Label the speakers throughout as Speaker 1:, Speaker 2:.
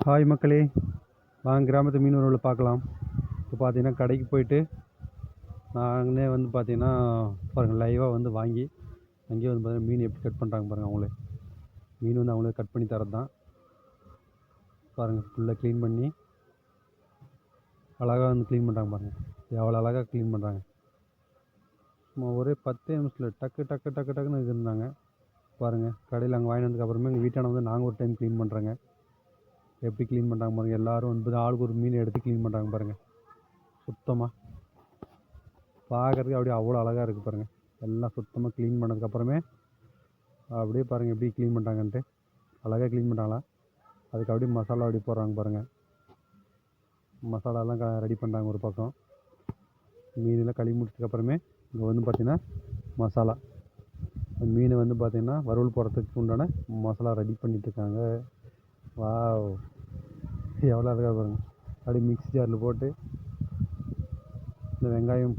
Speaker 1: Hi மக்களே, வாங்க கிராமத்து மீன் உணவுல பார்க்கலாம். இப்போ பார்த்தீங்கன்னா கடைக்கு போயிட்டு நாங்களே வந்து பார்த்தீங்கன்னா பாருங்கள் லைவாக வந்து வாங்கி அங்கேயே வந்து பார்த்தீங்கன்னா மீன் எப்படி கட் பண்ணுறாங்க பாருங்கள். அவங்களே மீன் வந்து அவங்களே கட் பண்ணி தரது தான். பாருங்கள் ஃபுல்லாக க்ளீன் பண்ணி அழகாக வந்து க்ளீன் பண்ணுறாங்க பாருங்கள். எவ்வளோ அழகாக க்ளீன் பண்ணுறாங்க. சும்மா ஒரே 10 நிமிஷத்தில் டக்கு டக்கு டக்கு டக்குன்னு இது இருந்தாங்க பாருங்கள். கடையில் அங்கே வாங்கிட்டு வந்ததுக்கப்புறமே எங்கள் வீட்டான வந்து நாங்கள் ஒரு டைம் க்ளீன் பண்ணுறோங்க. எப்படி க்ளீன் பண்ணுறாங்க பாருங்கள். எல்லோரும் வந்து ஆளுக்கு ஒரு மீன் எடுத்து க்ளீன் பண்ணுறாங்க பாருங்கள். சுத்தமாக பார்க்குறதுக்கு அப்படியே அவ்வளோ அழகாக இருக்குது பாருங்கள். எல்லாம் சுத்தமாக க்ளீன் பண்ணதுக்கப்புறமே அப்படியே பாருங்கள் எப்படி க்ளீன் பண்ணுறாங்கன்ட்டு. அழகாக க்ளீன் பண்ணுறாங்களா. அதுக்கு அப்படியே மசாலா அப்படி போடுறாங்க பாருங்கள். மசாலாலாம் ரெடி பண்ணுறாங்க ஒரு பக்கம். மீனெல்லாம் கழுவி முடிச்சதுக்கப்புறமே இங்கே வந்து பார்த்திங்கன்னா மசாலா மீனை வந்து பார்த்திங்கன்னா வறுவல் போடுறதுக்கு உண்டான மசாலா ரெடி பண்ணிகிட்ருக்காங்க. வாவ், எவ்வளோ அழகாக பாருங்கள். அப்படியே மிக்ஸி ஜாரில் போட்டு இந்த வெங்காயம்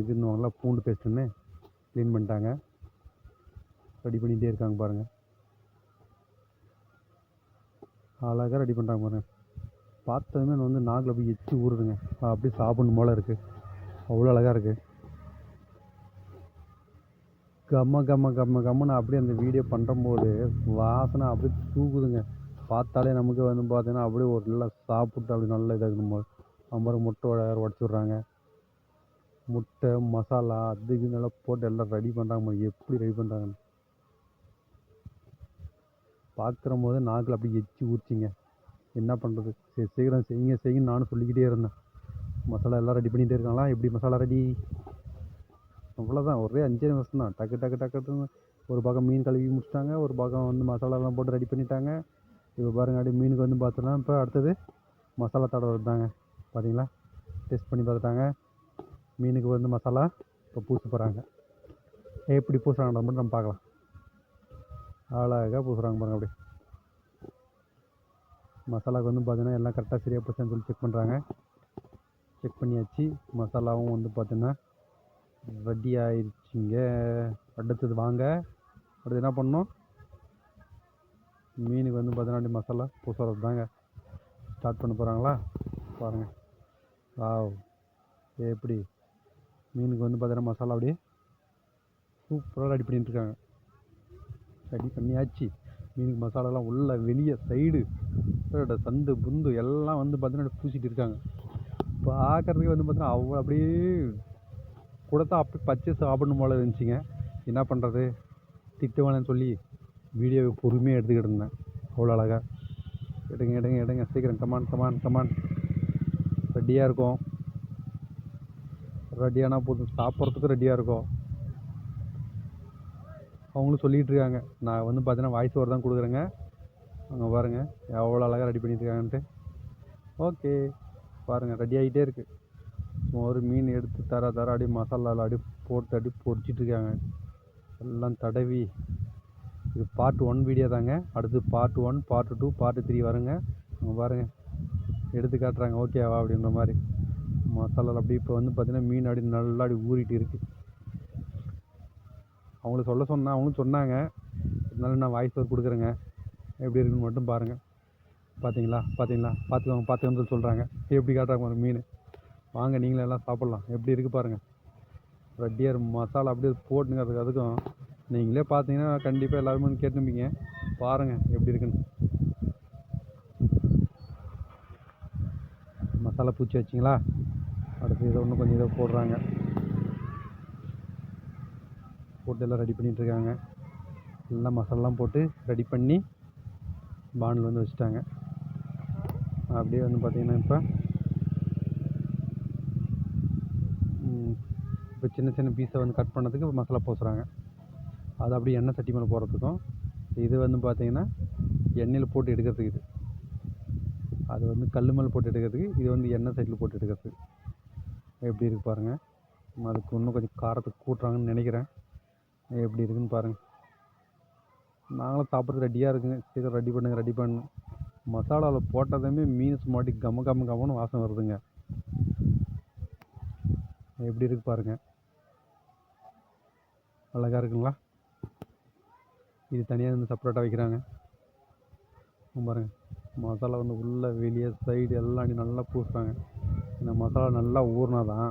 Speaker 1: இதுன்னுவாங்களா பூண்டு பேஸ்ட்டுன்னு க்ளீன் பண்ணிட்டாங்க. ரெடி பண்ணிகிட்டே இருக்காங்க பாருங்கள். அழகாக ரெடி பண்ணுறாங்க பாருங்கள். பார்த்ததுமே வந்து நாக்கில் அப்படியே எச்சி ஊறுதுங்க. அப்படியே சாப்பிடணும் போல் இருக்குது. அவ்வளோ அழகாக இருக்குது. கம்மன்னு அப்படியே அந்த வீடியோ பண்ணும்போது வாசனை அப்படியே தூக்குதுங்க. பார்த்தாலே நமக்கு வந்து பார்த்தீங்கன்னா அப்படியே ஒரு நல்லா சாப்பிட்டு அப்படி நல்லா இதாகணும் போது. அப்புறம் முட்டை உடச்சி விட்றாங்க. முட்டை மசாலா அது இது நல்லா போட்டு எல்லாம் ரெடி பண்ணுறாங்க. எப்படி ரெடி பண்ணுறாங்கன்னு பார்க்குற போது நாக்கில் அப்படி எச்சி ஊற்றிங்க. என்ன பண்ணுறது, சரி சீக்கிரம் செய்யுங்க நானும் சொல்லிக்கிட்டே இருந்தேன். மசாலா எல்லாம் ரெடி பண்ணிகிட்டே இருக்காங்களா. எப்படி மசாலா ரெடி, அவ்வளோதான். ஒரே 5 நிமிஷம் தான். டக்கு டக்கு டக்குன்னு ஒரு பக்கம் மீன் கழுவி முடிச்சிட்டாங்க, ஒரு பக்கம் வந்து மசாலாலாம் போட்டு ரெடி பண்ணிட்டாங்க. இப்போ பாருங்கள் அப்படியே மீனுக்கு வந்து பார்த்தோன்னா இப்போ அடுத்தது மசாலா தடவை தாங்க. பார்த்தீங்களா, டெஸ்ட் பண்ணி பார்த்துட்டாங்க. மீனுக்கு வந்து மசாலா இப்போ பூச போகிறாங்க. எப்படி பூசுகிறாங்க மட்டும் நம்ம பார்க்கலாம். அழகாக பூசுகிறாங்க பாருங்கள். அப்படி மசாலாவுக்கு வந்து பார்த்தீங்கன்னா எல்லாம் கரெக்டாக சரியாக பூசான்னு சொல்லி செக் பண்ணுறாங்க. செக் பண்ணியாச்சு. மசாலாவும் வந்து பார்த்தீங்கன்னா ரெடி ஆயிடுச்சுங்க. அடுத்தது வாங்க, அடுத்து என்ன பண்ணணும், மீனுக்கு வந்து பார்த்தீங்கன்னா மசாலா பூசுறது தாங்க ஸ்டார்ட் பண்ண போகிறாங்களா. பாருங்கள். வாவ், எப்படி மீனுக்கு வந்து பார்த்தீங்கன்னா மசாலா அப்படியே சூப்பராக ரெடி பண்ணிட்டுருக்காங்க. ரெடி பண்ணியாச்சு. மீனுக்கு மசாலாலாம் உள்ள வெளியே சைடு சந்து புந்து எல்லாம் வந்து பார்த்தீங்கன்னா பூசிட்டு இருக்காங்க. பார்க்குறதுக்கு வந்து பார்த்தீங்கன்னா அவ்வளோ அப்படியே கொடுத்தா அப்படி பச்சை சாப்பிடணும் போல இருந்துச்சுங்க. என்ன பண்ணுறது, திட்டுவானேன்னு சொல்லி வீடியோவை பொறுமையாக எடுத்துக்கிட்டு இருந்தேன். அவ்வளோ அழகாக எடுங்க சீக்கிரம் கமான் ரெடியாக இருக்கும். ரெடியானால் போதும், சாப்பிட்றதுக்கும் ரெடியாக இருக்கும். அவங்களும் சொல்லிகிட்டு இருக்காங்க. நான் வந்து பார்த்தீங்கன்னா வாய்ஸ் ஓவர் தான் கொடுக்குறேங்க. அங்கே பாருங்கள் எவ்வளோ அழகாக ரெடி பண்ணிட்டுருக்காங்கன்ட்டு. ஓகே பாருங்கள், ரெடி ஆகிட்டே இருக்குது. ஒரு மீன் எடுத்து தர அப்படியே மசாலாவில் அப்படியே போட்டு அப்படியே பொரிச்சிட்ருக்காங்க. எல்லாம் தடவி. இது பார்ட் 1 வீடியோ தாங்க. அடுத்து பார்ட் 1, பார்ட் 2, பார்ட் 3 வருங்க. அங்கே பாருங்கள் எடுத்து காட்டுறாங்க. ஓகேவா அப்படின்ற மாதிரி மசாலாவில் அப்படி இப்போ வந்து பார்த்தீங்கன்னா மீன் அப்படி நல்லா அப்படி ஊறிட்டு இருக்குது. அவங்களுக்கு அவங்களும் சொன்னாங்க. இருந்தாலும் நான் வாய்ஸ் ஓவர் கொடுக்குறேங்க. எப்படி இருக்குன்னு மட்டும் பாருங்கள். பார்த்தீங்களா பார்த்துக்கோங்க சொல்கிறாங்க. எப்படி காட்டுறாங்க ஒரு மீன். வாங்க நீங்களே எல்லாம் சாப்பிட்லாம். எப்படி இருக்குது பாருங்கள். ரெடியாக மசாலா அப்படியே போட்டுங்க. அதுக்கும் நீங்களே பார்த்தீங்கன்னா கண்டிப்பாக எல்லாருமே கேட்டுப்பீங்க. பாருங்கள் எப்படி இருக்குன்னு. மசாலா பூச்சி வச்சிங்களா. அடுத்து இதை இன்னும் கொஞ்சம் இதை போடுறாங்க. போட்டு எல்லாம் ரெடி பண்ணிகிட்ருக்காங்க. எல்லாம் மசாலாலாம் போட்டு ரெடி பண்ணி பாண்டில் வந்து வச்சுட்டாங்க. அப்படியே வந்து பார்த்திங்கன்னா இப்போ சின்ன பீஸை வந்து கட் பண்ணதுக்கு மசாலா பூசுகிறாங்க. அது அப்படியே எண்ணெய் சட்டி மேலே போடுறதுக்கும், இது வந்து பார்த்திங்கன்னா எண்ணெயில் போட்டு எடுக்கிறதுக்கு, இது அது வந்து கல் மேலே போட்டு எடுக்கிறதுக்கு, இது வந்து எண்ணெய் சட்டியில் போட்டு எடுக்கிறதுக்கு. எப்படி இருக்குது பாருங்கள். அதுக்கு இன்னும் கொஞ்சம் காரத்துக்கு கூட்டுறாங்கன்னு நினைக்கிறேன். எப்படி இருக்குதுன்னு பாருங்கள். நாங்களும் சாப்பிட்றது ரெடியாக இருக்குங்க. சீக்கிரம் ரெடி பண்ணு. மசாலாவில் போட்டதுமே மீன் சும்மாட்டி கம்மன்னு வாசம் வருதுங்க. எப்படி இருக்குது பாருங்கள். அழகாக இருக்குங்களா. இது தனியாக வந்து செப்பரேட்டாக வைக்கிறாங்க பாருங்கள். மசாலா வந்து உள்ளே வெளியே சைடு எல்லாம் அடி நல்லா பூசுகிறாங்க. இந்த மசாலா நல்லா ஊறினா தான்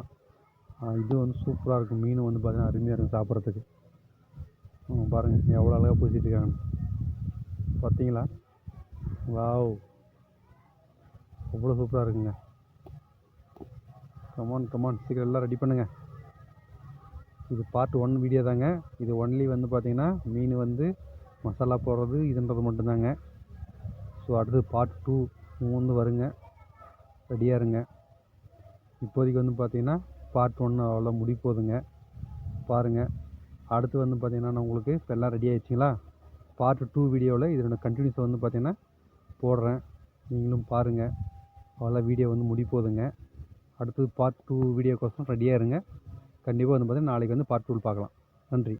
Speaker 1: இது வந்து சூப்பராக இருக்கும். மீன் வந்து பார்த்தீங்கன்னா அருமையாக இருக்கும் சாப்பிட்றதுக்கு. பாருங்கள் எவ்வளோ அழகாக பூசிட்டு இருக்காங்க பார்த்தீங்களா? வாவ், அவ்வளோ சூப்பராக இருக்குங்க. கமான் கமான், சீக்கிரம் எல்லாம் ரெடி பண்ணுங்கள். இது பார்ட் 1 வீடியோ தாங்க. இது ஒன்லி வந்து பார்த்திங்கன்னா மீன் வந்து மசாலா போடுறது இதுன்றது மட்டும்தாங்க. ஸோ அடுத்தது பார்ட் 2 வந்து வருங்க. ரெடியாக இருங்க. இப்போதைக்கு வந்து பார்த்திங்கன்னா பார்ட் 1 அவ்வளோ முடி போகுதுங்க. பாருங்கள். அடுத்து வந்து பார்த்திங்கன்னா நான் உங்களுக்கு இப்போ எல்லாம் ரெடி ஆகிடுச்சிங்களா? பார்ட் 2 வீடியோவில் இதோட கண்டினியூஸை வந்து பார்த்திங்கன்னா போடுறேன். நீங்களும் பாருங்கள். அவ்வளோ வீடியோ வந்து முடி போகுதுங்க. அடுத்தது பார்ட் 2 வீடியோக்கோசரம் ரெடியாக இருங்க. கண்டிப்பாக வந்து பார்த்திங்கன்னா நாளைக்கு வந்து பார்ட் 2 பார்க்கலாம். நன்றி.